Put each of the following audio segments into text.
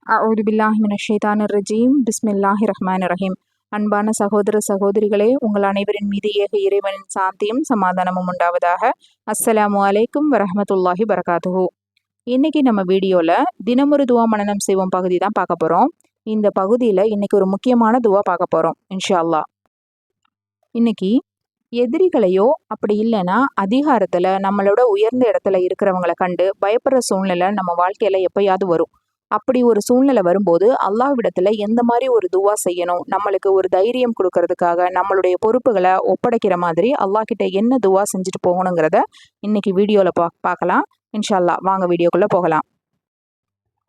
அஊது பில்லாஹி மினஷ் ஷைத்தானிர் ரஜீம். பிஸ்மில்லாஹிர் ரஹ்மானிர் ரஹீம். அன்பான சகோதர சகோதரிகளே, உங்கள் அனைவரின் மீது ஏக இறைவனின் சாந்தியும் சமாதானமும் உண்டாவதாக. அஸ்ஸலாமு அலைக்கும் வரஹ்மத்துல்லாஹி பரகாத்துஹு. இன்னைக்கு நம்ம வீடியோவில் தினமொரு துவா மனனம் செய்வோம் பகுதி தான் பார்க்க போகிறோம். இந்த பகுதியில் இன்னைக்கு ஒரு முக்கியமான துவா பார்க்க போகிறோம் இன்ஷா அல்லாஹ். இன்னைக்கு எதிரிகளையோ அப்படி இல்லைன்னா அதிகாரத்தில் நம்மளோட உயர்ந்த இடத்துல இருக்கிறவங்களை கண்டு பயப்படுற சூழ்நிலை நம்ம வாழ்க்கையில் எப்பயாவது வரும். அப்படி ஒரு சூழ்நிலை வரும்போது அல்லாஹ்விடத்துல எந்த மாதிரி ஒரு துவா செய்யணும், நம்மளுக்கு ஒரு தைரியம் கொடுக்கறதுக்காக நம்மளுடைய பொறுப்புகளை ஒப்படைக்கிற மாதிரி அல்லாஹ் கிட்ட என்ன துவா செஞ்சுட்டு போகணுங்கிறத இன்னைக்கு வீடியோவில் பார்க்கலாம் இன்ஷா அல்லாஹ். வாங்க வீடியோக்குள்ளே போகலாம்.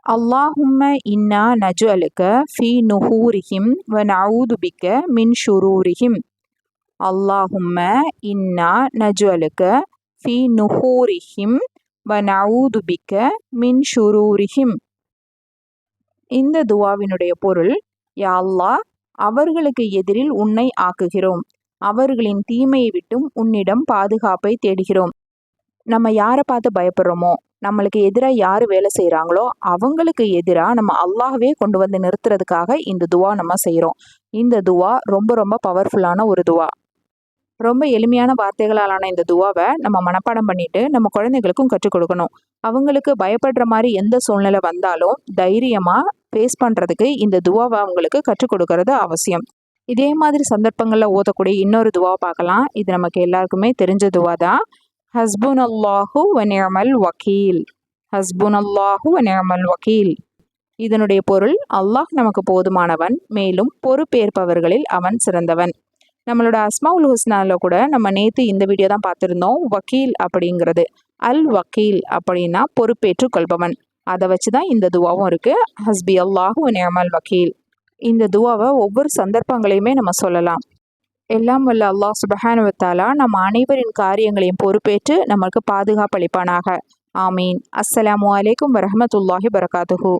அல்லாஹும்ம இன்னா நஜ்அலுக ஃபீ நுஹூரிஹிம் வ நஊது பிக்க மின் ஷுரூரிஹிம். அல்லாஹும்ம இன்னா நஜ்அலுக ஃபீ நுஹூரிஹிம் வ நஊது பிக்க மின் ஷுரூரிஹிம். இந்த துவாவினுடைய பொருள், யா அல்லாஹ், அவர்களுக்கு எதிரில் உன்னை ஆக்குகிறோம், அவர்களின் தீமையை விட்டும் உன்னிடம் பாதுகாப்பை தேடுகிறோம். நம்ம யாரை பார்த்து பயப்படுறோமோ, நம்மளுக்கு எதிராக யார் வேலை செய்கிறாங்களோ அவங்களுக்கு எதிராக நம்ம அல்லாஹ்வே கொண்டு வந்து நிறுத்துறதுக்காக இந்த துவா நம்ம செய்கிறோம். இந்த துவா ரொம்ப ரொம்ப பவர்ஃபுல்லான ஒரு துவா. ரொம்ப எளிமையான வார்த்தைகளாலான இந்த துவாவை நம்ம மனப்பாடம் பண்ணிட்டு நம்ம குழந்தைகளுக்கும் கற்றுக் கொடுக்கணும். அவங்களுக்கு பயப்படுற மாதிரி எந்த சூழ்நிலை வந்தாலும் தைரியமாக ஃபேஸ் பண்ணுறதுக்கு இந்த துவாவை அவங்களுக்கு கற்றுக் கொடுக்கறது அவசியம். இதே மாதிரி சந்தர்ப்பங்களில் ஓதக்கூடிய இன்னொரு துவா பார்க்கலாம். இது நமக்கு எல்லாருக்குமே தெரிஞ்ச துவா தான். ஹஸ்புன் அல்லாஹு வ நிஅமல் வக்கீல். ஹஸ்புன் அல்லாஹு வ நிஅமல் வக்கீல். இதனுடைய பொருள், அல்லாஹ் நமக்கு போதுமானவன், மேலும் பொறுப்பேற்பவர்களில் அவன் சிறந்தவன். நம்மளோட அஸ்மாவுல் ஹுஸ்னாவில் கூட நம்ம நேற்று இந்த வீடியோ தான் பார்த்துருந்தோம். வக்கீல் அப்படிங்கிறது, அல் வக்கீல் அப்படின்னா பொறுப்பேற்றுக் கொள்பவன். அதை வச்சு தான் இந்த துவாவும் இருக்குது. ஹஸ்பி அல்லாஹு வ நிஅமல் வக்கீல். இந்த துவாவை ஒவ்வொரு சந்தர்ப்பங்களையுமே நம்ம சொல்லலாம். எல்லாம் வல்ல அல்லாஹ் சுப்ஹானஹு வ தஆலா நம்ம அனைவரின் காரியங்களையும் பொறுப்பேற்று நமக்கு பாதுகாப்பு அளிப்பானாக. ஆமீன். அஸ்ஸலாமு அலைக்கும் வரஹ்மத்துல்லாஹி பரகாத்துஹு.